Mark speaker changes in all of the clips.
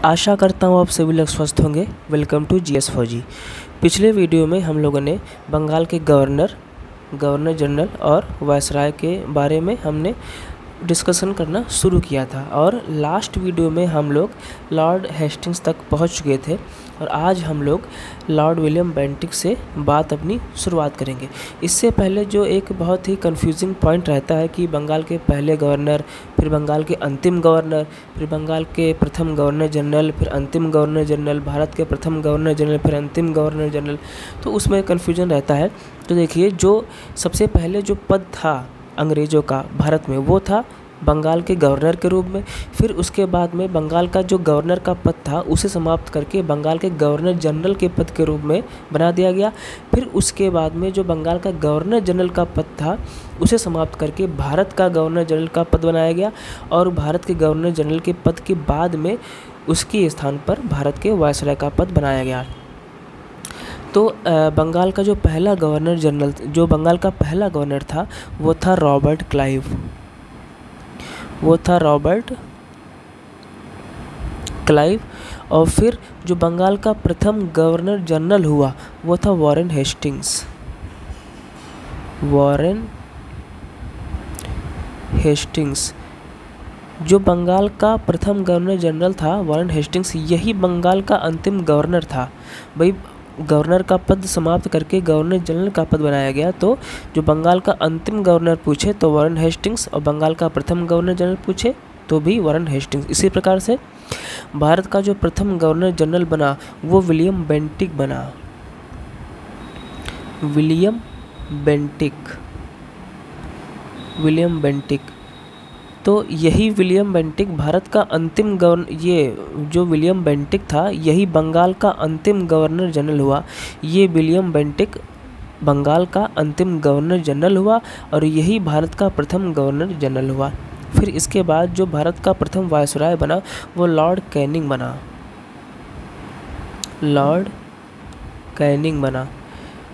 Speaker 1: आशा करता हूँ आप सभी लोग स्वस्थ होंगे। वेलकम टू जीएस फौजी। पिछले वीडियो में हम लोगों ने बंगाल के गवर्नर जनरल और वायसराय के बारे में हमने डिस्कशन करना शुरू किया था और लास्ट वीडियो में हम लोग लॉर्ड हेस्टिंग्स तक पहुंच चुके थे और आज हम लोग लॉर्ड विलियम बेंटिक से बात अपनी शुरुआत करेंगे। इससे पहले जो एक बहुत ही कंफ्यूजिंग पॉइंट रहता है कि बंगाल के पहले गवर्नर, फिर बंगाल के अंतिम गवर्नर, फिर बंगाल के प्रथम गवर्नर जनरल, फिर अंतिम गवर्नर जनरल, भारत के प्रथम गवर्नर जनरल, फिर अंतिम गवर्नर जनरल, तो उसमें कन्फ्यूजन रहता है। तो देखिए, जो सबसे पहले जो पद था अंग्रेज़ों का भारत में, वो था बंगाल के गवर्नर के रूप में। फिर उसके बाद में बंगाल का जो गवर्नर का पद था उसे समाप्त करके बंगाल के गवर्नर जनरल के पद के रूप में बना दिया गया। फिर उसके बाद में जो बंगाल का गवर्नर जनरल का पद था उसे समाप्त करके भारत का गवर्नर जनरल का पद बनाया गया और भारत के गवर्नर जनरल के पद के बाद में उसके स्थान पर भारत के वायसराय का पद बनाया गया। तो बंगाल का जो पहला गवर्नर जनरल, जो बंगाल का पहला गवर्नर था, वो था रॉबर्ट क्लाइव। और फिर जो बंगाल का प्रथम गवर्नर जनरल हुआ वो था वॉरेन हेस्टिंग्स। जो बंगाल का प्रथम गवर्नर जनरल था वॉरेन हेस्टिंग्स, यही बंगाल का अंतिम गवर्नर था। भाई, गवर्नर का पद समाप्त करके गवर्नर जनरल का पद बनाया गया। तो जो बंगाल का अंतिम गवर्नर पूछे तो वॉरेन हेस्टिंग्स, और बंगाल का प्रथम गवर्नर जनरल पूछे तो भी वॉरेन हेस्टिंग्स। इसी प्रकार से भारत का जो प्रथम गवर्नर जनरल बना वो विलियम बेंटिक। तो यही विलियम बेंटिक भारत का अंतिम जो विलियम बेंटिक था यही बंगाल का अंतिम गवर्नर जनरल हुआ। ये विलियम बेंटिक बंगाल का अंतिम गवर्नर जनरल हुआ और यही भारत का प्रथम गवर्नर जनरल हुआ। फिर इसके बाद जो भारत का प्रथम वायसराय बना वो लॉर्ड कैनिंग बना।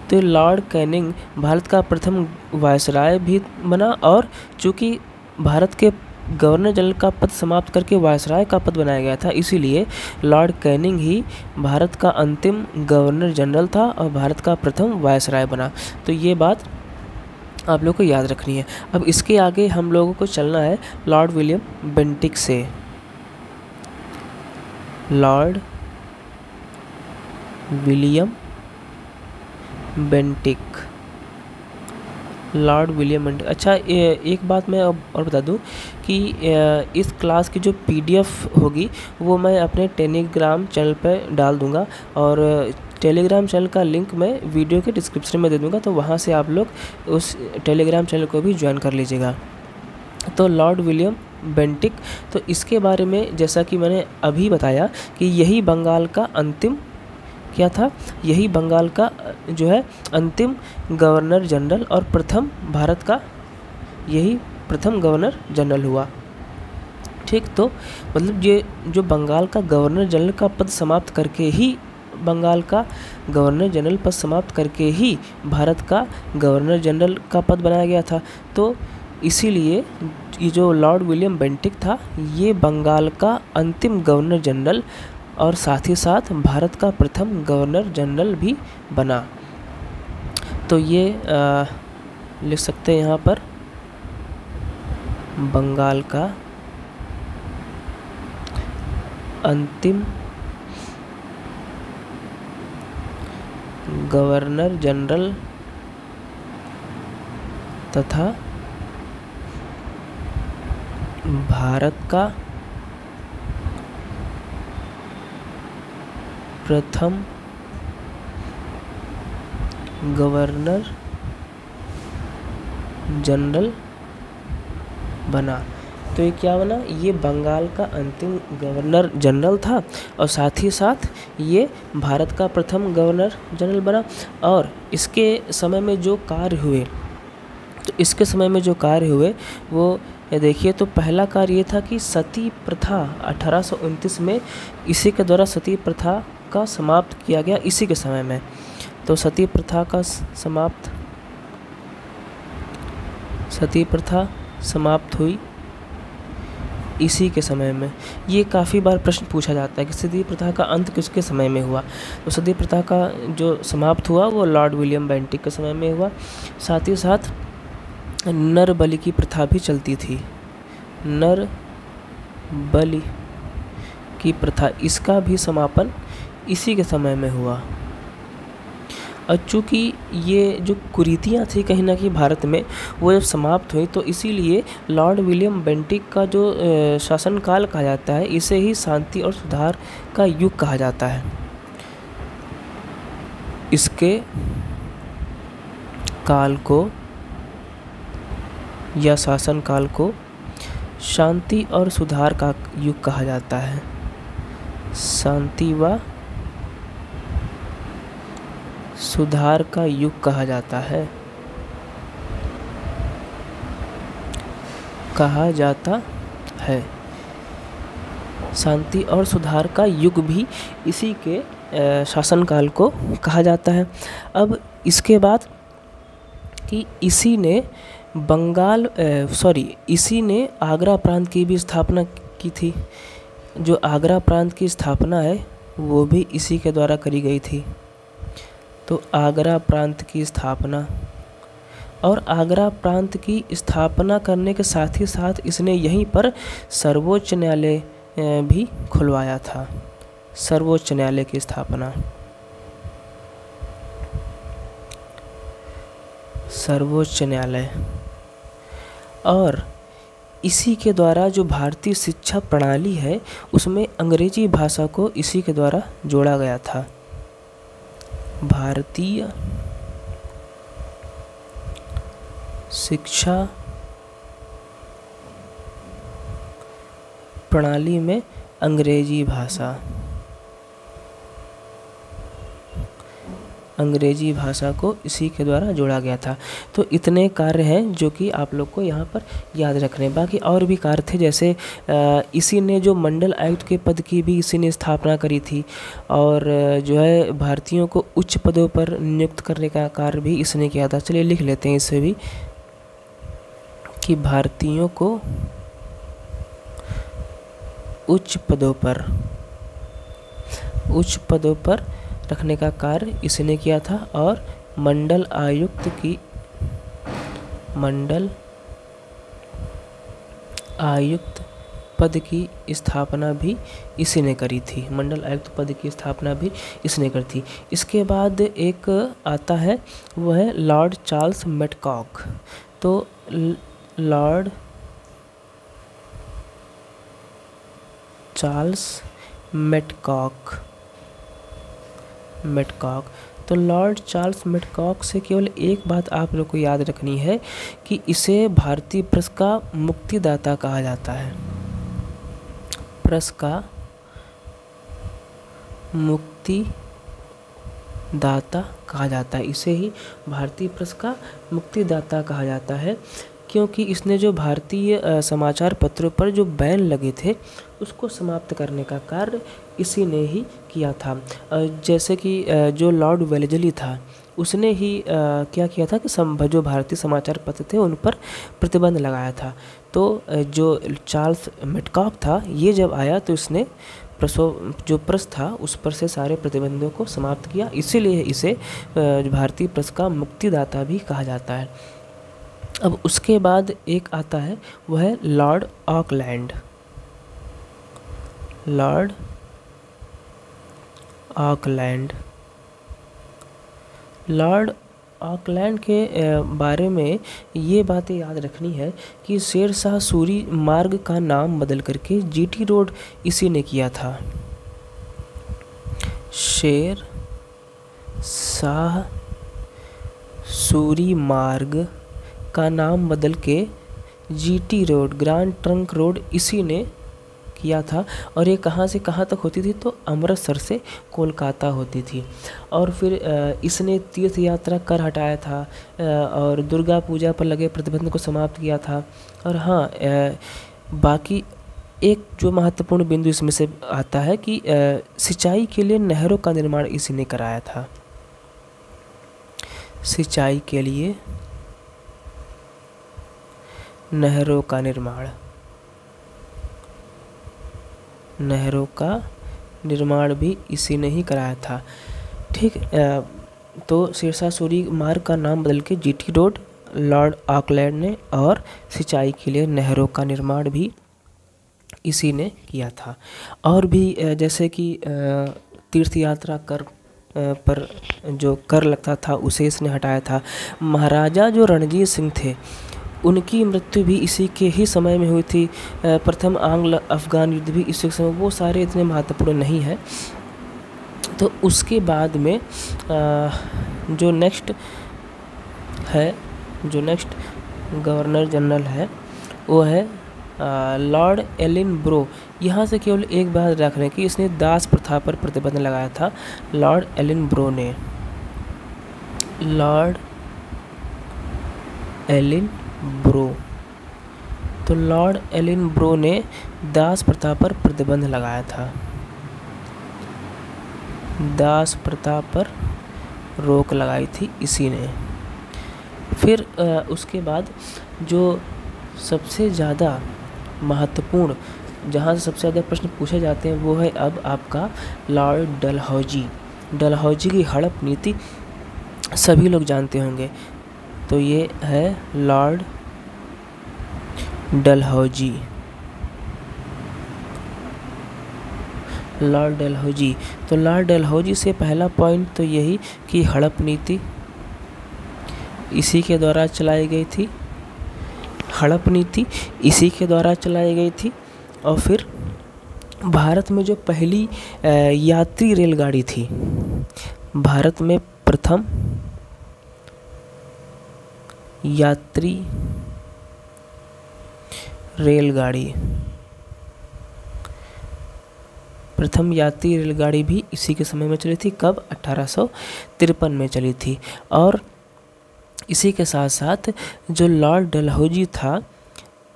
Speaker 1: तो लॉर्ड कैनिंग भारत का प्रथम वायसराय भी बना और चूँकि भारत के गवर्नर जनरल का पद समाप्त करके वायसराय का पद बनाया गया था, इसीलिए लॉर्ड कैनिंग ही भारत का अंतिम गवर्नर जनरल था और भारत का प्रथम वायसराय बना। तो ये बात आप लोग को याद रखनी है। अब इसके आगे हम लोगों को चलना है लॉर्ड विलियम बेंटिक से। Lord William Bentinck. अच्छा, एक बात मैं और बता दूं कि इस क्लास की जो पीडीएफ होगी वो मैं अपने टेलीग्राम चैनल पर डाल दूंगा और टेलीग्राम चैनल का लिंक मैं वीडियो के डिस्क्रिप्शन में दे दूंगा, तो वहाँ से आप लोग उस टेलीग्राम चैनल को भी ज्वाइन कर लीजिएगा। तो लॉर्ड विलियम बेंटिक, तो इसके बारे में जैसा कि मैंने अभी बताया कि यही बंगाल का अंतिम क्या था, यही बंगाल का जो है अंतिम गवर्नर जनरल और प्रथम भारत का यही प्रथम गवर्नर जनरल हुआ। ठीक, तो मतलब ये जो बंगाल का गवर्नर जनरल का पद समाप्त करके ही बंगाल का गवर्नर जनरल पद समाप्त करके ही भारत का गवर्नर जनरल का पद बनाया गया था। तो इसीलिए ये जो लॉर्ड विलियम बेंटिक था ये बंगाल का अंतिम गवर्नर जनरल और साथ ही साथ भारत का प्रथम गवर्नर जनरल भी बना। तो ये लिख सकते हैं यहाँ पर, बंगाल का अंतिम गवर्नर जनरल तथा भारत का प्रथम गवर्नर जनरल बना। तो ये क्या बना, ये बंगाल का अंतिम गवर्नर जनरल था और साथ ही साथ ये भारत का प्रथम गवर्नर जनरल बना। और इसके समय में जो कार्य हुए वो देखिए, तो पहला कार्य ये था कि सती प्रथा 1829 में इसी के द्वारा सती प्रथा का समाप्त किया गया इसी के समय में। तो सती प्रथा समाप्त हुई इसी के समय में। ये काफ़ी बार प्रश्न पूछा जाता है कि सती प्रथा का अंत किसके समय में हुआ। तो सती प्रथा का जो समाप्त हुआ वो लॉर्ड विलियम बेंटिक के समय में हुआ। साथ ही साथ नर बलि की प्रथा भी चलती थी। नर बलि की प्रथा, इसका भी समापन इसी के समय में हुआ। और चूँकि ये जो कुरीतियाँ थी कहीं ना कहीं भारत में, वो जब समाप्त हुई तो इसीलिए लॉर्ड विलियम बेंटिक का जो शासनकाल कहा जाता है, इसे ही शांति और सुधार का युग कहा जाता है। इसके काल को या शासनकाल को शांति और सुधार का युग कहा जाता है। शांति व सुधार का युग कहा जाता है, शांति और सुधार का युग भी इसी के शासनकाल को कहा जाता है। अब इसके बाद कि इसी ने आगरा प्रांत की भी स्थापना की थी। जो आगरा प्रांत की स्थापना है वो भी इसी के द्वारा करी गई थी। तो आगरा प्रांत की स्थापना, और आगरा प्रांत की स्थापना करने के साथ ही साथ इसने यहीं पर सर्वोच्च न्यायालय भी खुलवाया था। सर्वोच्च न्यायालय की स्थापना, सर्वोच्च न्यायालय। और इसी के द्वारा जो भारतीय शिक्षा प्रणाली है उसमें अंग्रेजी भाषा को इसी के द्वारा जोड़ा गया था। भारतीय शिक्षा प्रणाली में अंग्रेजी भाषा को इसी के द्वारा जोड़ा गया था। तो इतने कार्य हैं जो कि आप लोग को यहाँ पर याद रखने। बाकी और भी कार्य थे, जैसे इसी ने जो मंडल आयुक्त के पद की भी इसी ने स्थापना करी थी, और जो है भारतीयों को उच्च पदों पर नियुक्त करने का कार्य भी इसने किया था। चलिए लिख लेते हैं इसे भी कि भारतीयों को उच्च पदों पर रखने का कार्य इसने किया था। और मंडल आयुक्त पद की स्थापना भी इसी ने करी थी। मंडल आयुक्त पद की स्थापना भी इसने करी थी। इसके बाद एक आता है, वह है लॉर्ड चार्ल्स मेडकॉक। तो लॉर्ड चार्ल्स मेडकॉक। तो लॉर्ड चार्ल्स मेडकॉक से केवल एक बात आप लोग को याद रखनी है कि इसे भारतीय प्रेस का मुक्तिदाता कहा जाता है। प्रेस का मुक्तिदाता कहा जाता है, इसे ही भारतीय प्रेस का मुक्तिदाता कहा जाता है, क्योंकि इसने जो भारतीय समाचार पत्रों पर जो बैन लगे थे उसको समाप्त करने का कार्य इसी ने ही किया था। जैसे कि जो लॉर्ड वेलेस्ली था उसने ही क्या किया था कि जो भारतीय समाचार पत्र थे उन पर प्रतिबंध लगाया था। तो जो चार्ल्स मेडकॉक था, ये जब आया तो इसने जो प्रेस था उस पर से सारे प्रतिबंधों को समाप्त किया, इसीलिए इसे भारतीय प्रेस का मुक्तिदाता भी कहा जाता है। अब उसके बाद एक आता है, वह है लॉर्ड ऑकलैंड। लॉर्ड ऑकलैंड के बारे में ये बातें याद रखनी है कि शेरशाह सूरी मार्ग का नाम बदल करके जीटी रोड इसी ने किया था। शेरशाह सूरी मार्ग का नाम बदल के GT road, grand trunk road इसी ने किया था। और ये कहाँ से कहाँ तक होती थी, तो अमृतसर से कोलकाता होती थी। और फिर इसने तीर्थ यात्रा कर हटाया था और दुर्गा पूजा पर लगे प्रतिबंध को समाप्त किया था। और हाँ, बाकी एक जो महत्वपूर्ण बिंदु इसमें से आता है कि सिंचाई के लिए नहरों का निर्माण इसी ने कराया था। सिंचाई के लिए नहरों का निर्माण नहरों का निर्माण भी इसी ने ही कराया था। ठीक, तो सिरसा सूरी मार्ग का नाम बदल के जीटी रोड लॉर्ड ऑकलैंड ने, और सिंचाई के लिए नहरों का निर्माण भी इसी ने किया था। और भी जैसे कि तीर्थ यात्रा कर पर जो कर लगता था उसे इसने हटाया था। महाराजा जो रणजीत सिंह थे उनकी मृत्यु भी इसी के ही समय में हुई थी। प्रथम आंग्ल अफगान युद्ध भी इसी के समय, वो सारे इतने महत्वपूर्ण नहीं है। तो उसके बाद में जो नेक्स्ट गवर्नर जनरल है वो है लॉर्ड एलन ब्रो। यहाँ से केवल एक बात रख रहे हैं कि इसने दास प्रथा पर प्रतिबंध लगाया था, लॉर्ड एलन ब्रो ने। लॉर्ड एलन ब्रो, तो लॉर्ड एलन ब्रो ने दास प्रथा पर प्रतिबंध लगाया था, दास प्रथा पर रोक लगाई थी इसी ने। फिर उसके बाद जो सबसे ज़्यादा महत्वपूर्ण, जहाँ से सबसे ज़्यादा प्रश्न पूछे जाते हैं वो है अब आपका लॉर्ड डलहौजी। डलहौजी की हड़प नीति सभी लोग जानते होंगे, तो ये है लॉर्ड डलहौजी। लॉर्ड डलहौजी, तो लॉर्ड डलहौजी से पहला पॉइंट तो यही कि हड़प नीति इसी के द्वारा चलाई गई थी, हड़प नीति इसी के द्वारा चलाई गई थी। और फिर भारत में जो पहली यात्री रेलगाड़ी थी, भारत में प्रथम यात्री रेलगाड़ी भी इसी के समय में चली थी। कब? 1853 में चली थी। और इसी के साथ साथ जो लॉर्ड डलहौजी था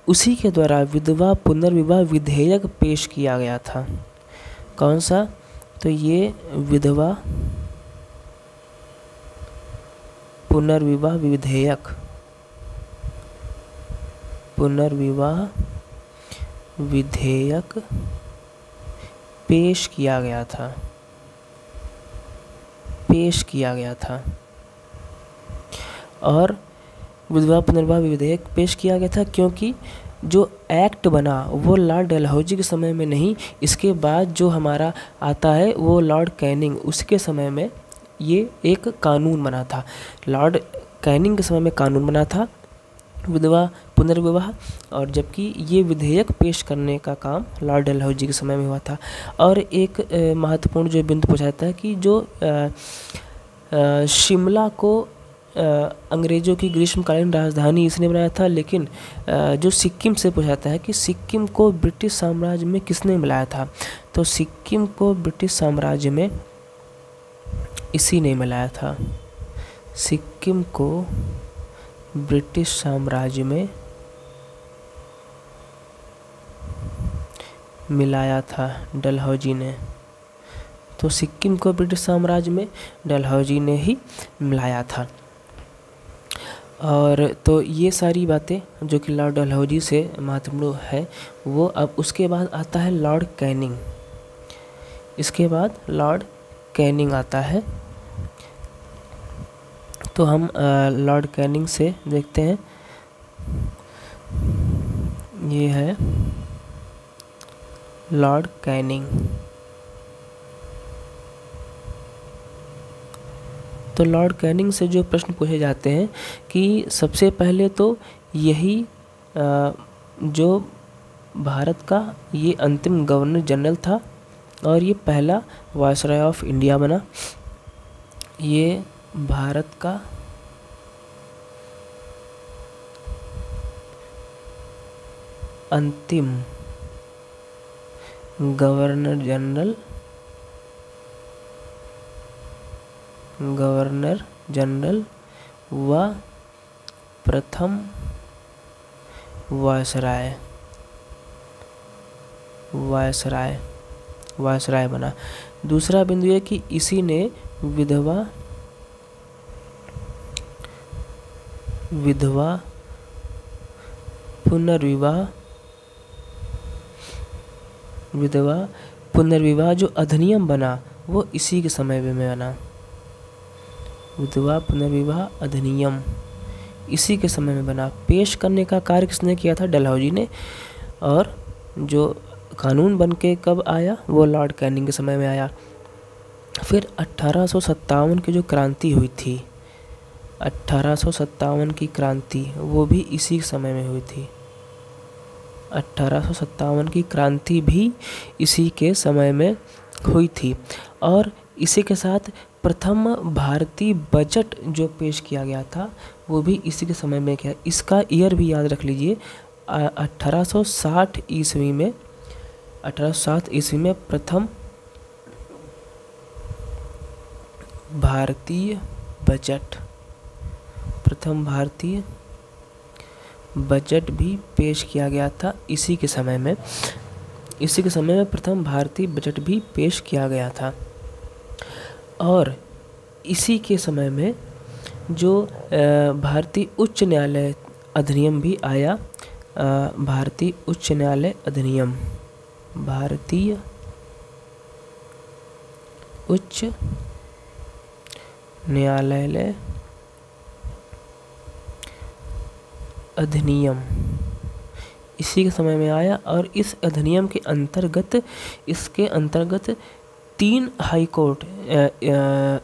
Speaker 1: उसी के द्वारा विधवा पुनर्विवाह विधेयक पेश किया गया था। कौन सा? तो ये विधवा पुनर्विवाह विधेयक पेश किया गया था। और विधवा पुनर्विवाह विधेयक पेश किया गया था क्योंकि जो एक्ट बना वो लॉर्ड डलहौजी के समय में नहीं, इसके बाद जो हमारा आता है वो लॉर्ड कैनिंग, उसके समय में ये एक कानून बना था। लॉर्ड कैनिंग के समय में कानून बना था विधवा पुनर्विवाह, और जबकि ये विधेयक पेश करने का काम लॉर्ड डलहौजी के समय में हुआ था। और एक महत्वपूर्ण जो बिंदु पूछा जाता है कि जो शिमला को अंग्रेज़ों की ग्रीष्मकालीन राजधानी इसने बनाया था, लेकिन जो सिक्किम से पूछा जाता है कि सिक्किम को ब्रिटिश साम्राज्य में किसने मिलाया था, तो सिक्किम को ब्रिटिश साम्राज्य में इसी ने मिलाया था। सिक्किम को ब्रिटिश साम्राज्य में मिलाया था डलहौजी ने। तो सिक्किम को ब्रिटिश साम्राज्य में डलहौजी ने ही मिलाया था। और तो ये सारी बातें जो कि लॉर्ड डलहौजी से महत्वपूर्ण है वो। अब उसके बाद आता है लॉर्ड कैनिंग, इसके बाद लॉर्ड कैनिंग आता है। तो हम लॉर्ड कैनिंग से देखते हैं, ये है लॉर्ड कैनिंग। तो लॉर्ड कैनिंग से जो प्रश्न पूछे जाते हैं कि सबसे पहले तो यही जो भारत का ये अंतिम गवर्नर जनरल था और ये पहला वायसराय ऑफ इंडिया बना। ये भारत का अंतिम गवर्नर जनरल व प्रथम वायसराय बना। दूसरा बिंदु है कि इसी ने विधवा विधवा पुनर्विवाह जो अधिनियम बना वो इसी के समय में बना। विधवा पुनर्विवाह अधिनियम इसी के समय में बना। पेश करने का कार्य किसने किया था? डलहौजी ने। और जो कानून बन के कब आया? वो लॉर्ड कैनिंग के समय में आया। फिर 1857 की जो क्रांति हुई थी, 1857 की क्रांति, वो भी इसी समय में हुई थी। 1857 की क्रांति भी इसी के समय में हुई थी। और इसी के साथ प्रथम भारतीय बजट जो पेश किया गया था वो भी इसी के समय में किया। इसका ईयर भी याद रख लीजिए, 1860 ईस्वी में, 1860 ईस्वी में प्रथम भारतीय बजट भी पेश किया गया था इसी के समय में। इसी के समय में प्रथम भारतीय बजट भी पेश किया गया था। और इसी के समय में जो भारतीय उच्च न्यायालय अधिनियम भी आया। भारतीय उच्च न्यायालय अधिनियम, भारतीय उच्च न्यायालय अधिनियम इसी के समय में आया। और इस अधिनियम के अंतर्गत, इसके अंतर्गत 3 हाई कोर्ट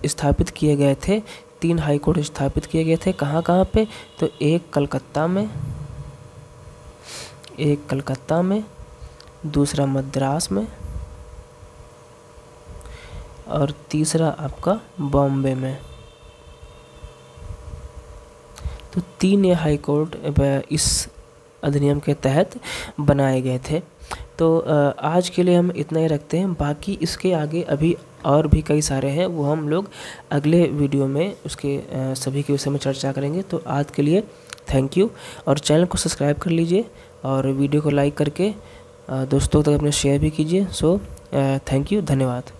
Speaker 1: स्थापित किए गए थे। 3 हाई कोर्ट स्थापित किए गए थे। कहाँ कहाँ पे? तो एक कलकत्ता में, दूसरा मद्रास में, और तीसरा आपका बॉम्बे में। तो 3 हाई कोर्ट इस अधिनियम के तहत बनाए गए थे। तो आज के लिए हम इतना ही रखते हैं। बाकी इसके आगे अभी और भी कई सारे हैं, वो हम लोग अगले वीडियो में उसके सभी के विषय में चर्चा करेंगे। तो आज के लिए थैंक यू, और चैनल को सब्सक्राइब कर लीजिए और वीडियो को लाइक करके दोस्तों तक अपने शेयर भी कीजिए। सो थैंक यू, धन्यवाद।